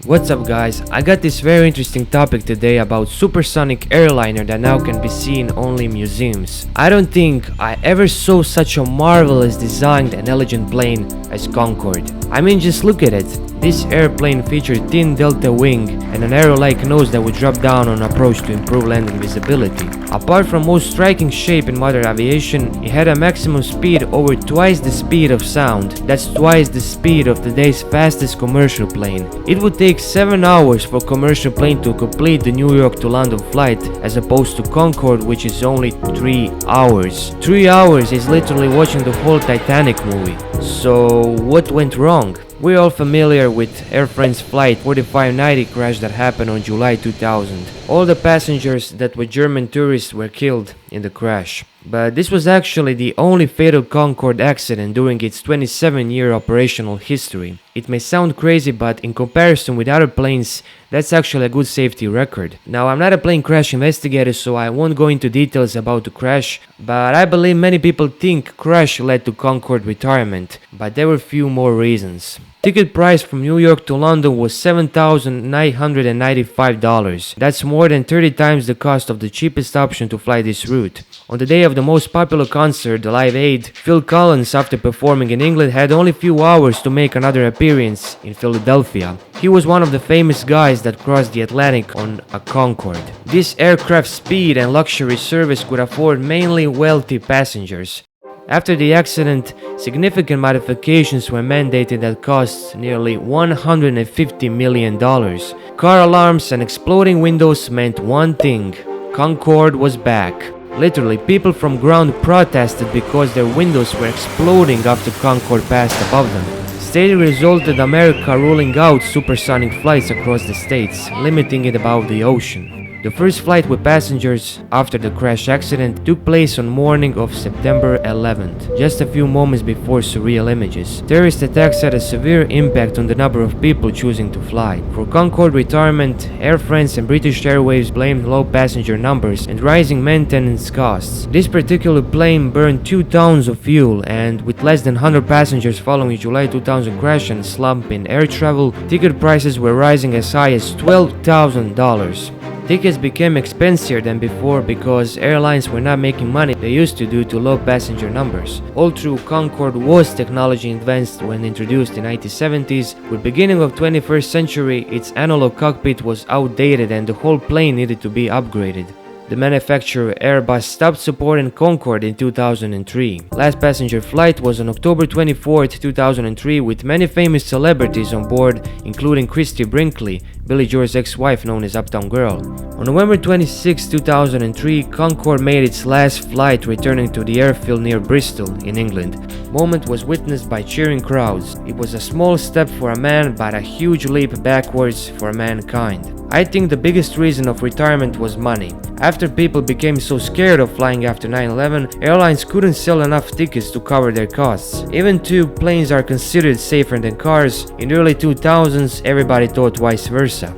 What's up guys, I got this very interesting topic today about supersonic airliner that now can be seen only in museums. I don't think I ever saw such a marvelous designed and elegant plane as Concorde. I mean, just look at it. This airplane featured thin delta wing and an arrow-like nose that would drop down on approach to improve landing visibility. Apart from most striking shape in modern aviation, it had a maximum speed over twice the speed of sound. That's twice the speed of today's fastest commercial plane. It would take 7 hours for a commercial plane to complete the New York to London flight, as opposed to Concorde, which is only 3 hours. 3 hours is literally watching the whole Titanic movie. So what went wrong? We're all familiar with Air France flight 4590 crash that happened on July 2000. All the passengers that were German tourists were killed in the crash. But this was actually the only fatal Concorde accident during its 27-year operational history. It may sound crazy, but in comparison with other planes, that's actually a good safety record. Now, I'm not a plane crash investigator, so I won't go into details about the crash, but I believe many people think crash led to Concorde retirement, but there were few more reasons. Ticket price from New York to London was $7,995. That's more than 30 times the cost of the cheapest option to fly this route. On the day of the most popular concert, the Live Aid, Phil Collins, after performing in England, had only few hours to make another appearance in Philadelphia. He was one of the famous guys that crossed the Atlantic on a Concorde. This aircraft's speed and luxury service could afford mainly wealthy passengers. After the accident, significant modifications were mandated that cost nearly $150 million. Car alarms and exploding windows meant one thing: Concorde was back. Literally, people from ground protested because their windows were exploding after Concorde passed above them. State resulted America ruling out supersonic flights across the states, limiting it above the ocean. The first flight with passengers after the crash accident took place on morning of September 11th, just a few moments before surreal images. Terrorist attacks had a severe impact on the number of people choosing to fly. For Concorde retirement, Air France and British Airways blamed low passenger numbers and rising maintenance costs. This particular plane burned 2 tons of fuel, and with less than 100 passengers following July 2000 crash and slump in air travel, ticket prices were rising as high as $12,000. Tickets became expensier than before because airlines were not making money they used to due to low passenger numbers. Although Concorde was technology advanced when introduced in 1970s, with beginning of 21st century, its analog cockpit was outdated and the whole plane needed to be upgraded. The manufacturer Airbus stopped supporting Concorde in 2003. Last passenger flight was on October 24, 2003, with many famous celebrities on board, including Christie Brinkley, Billy Joel's ex-wife known as Uptown Girl. On November 26, 2003, Concorde made its last flight, returning to the airfield near Bristol in England. Moment was witnessed by cheering crowds. It was a small step for a man, but a huge leap backwards for mankind. I think the biggest reason of retirement was money. After people became so scared of flying after 9/11, airlines couldn't sell enough tickets to cover their costs. Even though planes are considered safer than cars, in the early 2000s everybody thought vice versa.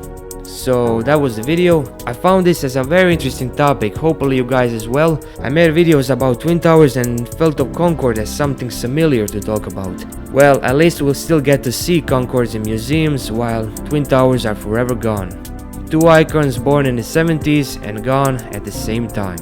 So that was the video. I found this as a very interesting topic, hopefully you guys as well. I made videos about Twin Towers and felt of Concorde as something familiar to talk about. Well, at least we'll still get to see Concordes in museums, while Twin Towers are forever gone. Two icons born in the 70s and gone at the same time.